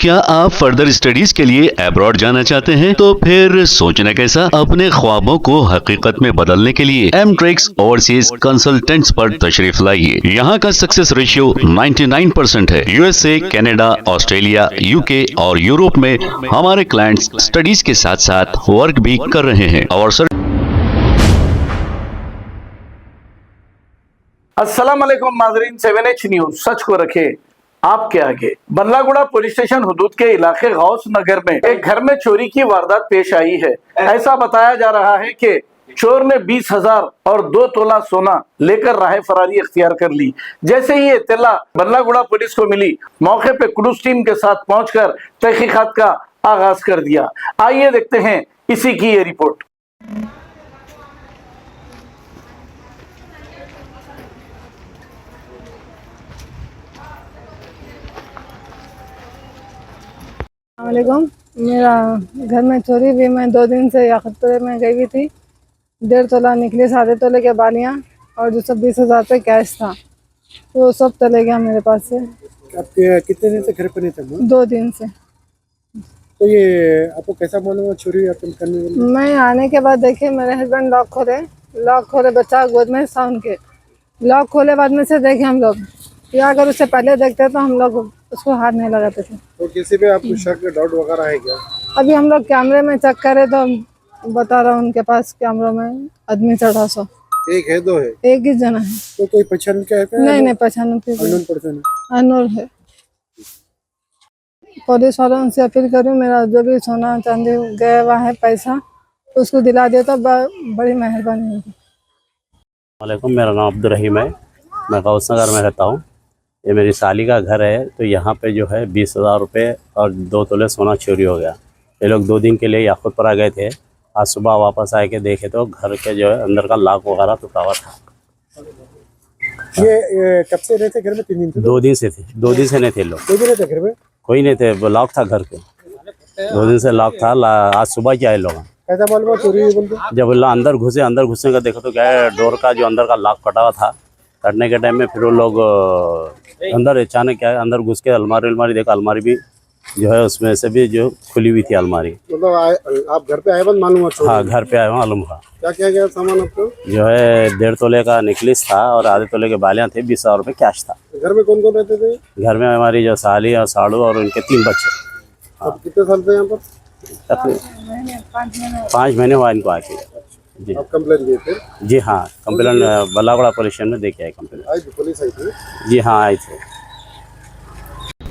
क्या आप further studies के लिए अब्रॉड जाना चाहते हैं? तो फिर सोचना कैसा, अपने ख्वाबों को हकीकत में बदलने के लिए एमट्रिक्स ओवरसीज कंसल्टेंट्स पर तशरीफ लाइए। यहाँ का सक्सेस रेशियो 99% है। यूएसए, कनाडा, ऑस्ट्रेलिया, यूके और यूरोप में हमारे क्लाइंट्स स्टडीज के साथ साथ वर्क भी कर रहे हैं और अस्सलाम वालेकुम नाज़रीन, 7H न्यूज सच को रखे आपके आगे। बल्लागुड़ा पुलिस स्टेशन हुदूद के इलाके गौस नगर में एक घर में चोरी की वारदात पेश आई है। ऐसा बताया जा रहा है कि चोर ने 20,000 और 2 तोला सोना लेकर राह फरारी इख्तियार कर ली। जैसे ही इत्तला बल्लागुड़ा पुलिस को मिली, मौके पे पुलिस टीम के साथ पहुंचकर तहकीकात का आगाज कर दिया। आइए देखते हैं इसी की ये रिपोर्ट। वालेकुम। मेरा घर में चोरी हुई। मैं 2 दिन से याकूतपुरे में गई हुई थी। 1.5 तोला निकले, 7.5 तोले के बालियाँ और जो सब 20,000 रुपये कैश था, तो सब चले गया मेरे पास से। आपके कितने दिन से घर पर नहीं था? 2 दिन से। तो ये आपको कैसा मालूम है चोरी करने वाली? मैं आने के बाद देखिए मेरे हस्बैंड लॉक खोले, बच्चा गोद में था उनके। लॉक खोले बाद में से देखे हम लोग, या अगर उससे पहले देखते तो हम लोग उसको हाथ नहीं लगाते थे। तो किसी पे आपको शक डाउट वगैरह है क्या? अभी हम लोग कैमरे में चेक करे तो बता रहा हूँ उनके पास कैमरों में आदमी चढ़ा। सो एक है, 2 है? एक ही जना है। तो कोई पहचान क्या है? नहीं पहचान अनोर है। पुलिस वालों से अपील करूँ, मेरा जो भी सोना चांदी गया हुआ है पैसा उसको दिला दे तो बड़ी मेहरबानी होगी। वालेकुम, मेरा नाम अब्दुल रहीम है। मैं गौस नगर में रहता हूँ। ये मेरी साली का घर है। तो यहाँ पे जो है 20,000 रुपये और 2 तोले सोना चोरी हो गया। ये लोग 2 दिन के लिए याकूतपुरा गए थे। आज सुबह वापस आए के देखे तो घर के जो है अंदर का लॉक वगैरह टूटा हुआ था। ये कब से रहते घर में? 3 दिन से? 2 दिन से थे। 2 दिन से नहीं थे लोग। कोई भी रहते घर में? कोई नहीं थे, वो लॉक था घर के। 2 दिन से लॉक था। आज सुबह क्या आए लोग, कैसा मालूम है चोरी हुई बोलते? जब अंदर घुसने का देखो तो क्या है, डोर का जो अंदर का लॉक फटा हुआ था। कटने के टाइम में फिर वो लोग अंदर अचानक क्या है, अंदर घुस के अलमारी देखा, अलमारी भी जो है उसमें से भी जो खुली हुई थी अलमारी। मतलब आप घर पे आए बाद मालूम हुआ? हाँ, घर पे आए मालूम हुआ। क्या क्या सामान आपको? जो है 1.5 तोले का नेकलेस था और आधे तोले के बालियाँ थे, 20,000 रुपये कैश था। घर में कौन कौन रहते थे? घर में हमारी जो साली और साड़ू और उनके 3 बच्चे। आप कितने साल से यहाँ पर? 5 महीने हुआ इनको आके। जी, आप कंप्लेन दिए थे? जी हाँ, कंप्लेन बल्लागुड़ा पुलिस स्टेशन में दे के आए कंप्लेन। आई थी पुलिस? आई थी? जी हाँ, आई थी।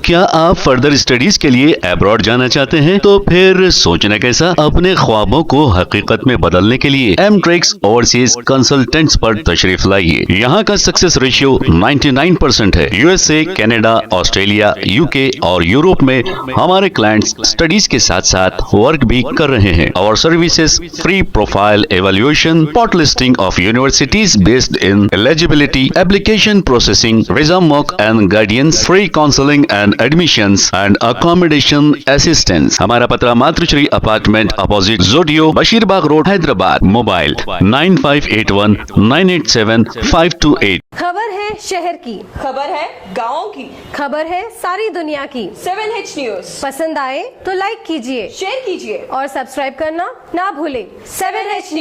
क्या आप फर्दर स्टडीज के लिए अब्रॉड जाना चाहते हैं? तो फिर सोचना कैसा, अपने ख्वाबों को हकीकत में बदलने के लिए एमट्रिक्स ओवरसीज कंसल्टेंट्स पर तशरीफ लाइए। यहाँ का सक्सेस रेशियो 99% है। यूएसए, कनाडा, ऑस्ट्रेलिया, यूके और यूरोप में हमारे क्लाइंट्स स्टडीज के साथ साथ वर्क भी कर रहे हैं और services free profile evaluation, spot listing of universities based in eligibility, application processing, visa mock and guidance, free counselling and admissions and accommodation assistance. हमारा पता मातृश्री अपार्टमेंट अपोजिट जोडियो, बशीरबाग रोड, हैदराबाद। मोबाइल 9581987528। खबर है शहर की, खबर है गाँव की, खबर है सारी दुनिया की। 7H न्यूज पसंद आए तो लाइक कीजिए, शेयर कीजिए और सब्सक्राइब करना ना भूलें। 7H news.